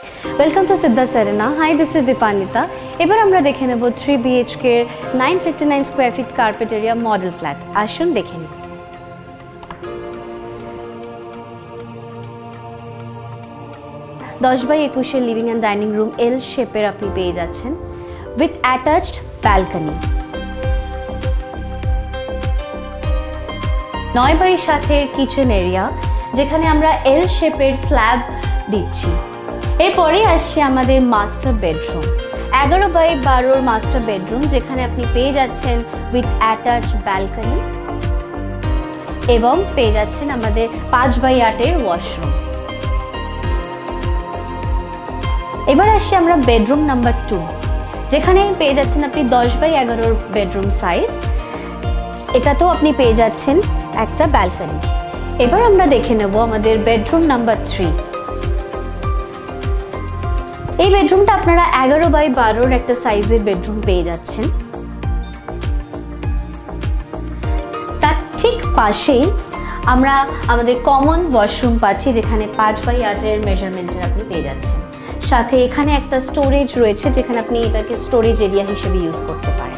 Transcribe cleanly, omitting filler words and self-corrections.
Welcome to Siddha Serena. Hi, this is Dipanita. এবার আমরা দেখে নেব 3 BHK এর 959 square feet carpet area model flat. আসুন দেখে নিই। 10x21 এর লিভিং এন্ড ডাইনিং রুম এল শেপের আপনি পেয়ে যাচ্ছেন উইথ অ্যাটাচড ব্যালকনি। 9x7 এর কিচেন এরিয়া যেখানে আমরা এল শেপের স্ল্যাব দিচ্ছি। এরপরে আসছে আমাদের master bedroom, 11x12 master bedroom যেখানে আপনি পেয়ে যাচ্ছেন উইথ অ্যাটাচড ব্যালকনি এবং পেয়ে যাচ্ছেন আমাদের 5x8 এর ওয়াশরুম। এবার আসছি আমরা বেডরুম নাম্বার 2 যেখানে পেয়ে যাচ্ছেন আপনি 10x11 বেডরুম সাইজ, এটাতেও আপনি পেয়ে যাচ্ছেন একটা ব্যালকনি। এবার আমরা দেখে নেব আমাদের বেডরুম নাম্বার 3। এই বেডরুমটা আপনারা 11x12 একটা সাইজের বেডরুম পেয়ে যাচ্ছেন। তার ঠিক পাশেই আমরা আমাদের কমন ওয়াশরুম পাচ্ছি যেখানে 5x8 এর মেজারমেন্টের আপনি পেয়ে যাচ্ছেন। সাথে এখানে একটা স্টোরেজ রয়েছে যেখানে আপনি এটাকে স্টোরেজ এরিয়া হিসেবে ইউজ করতে পারেন।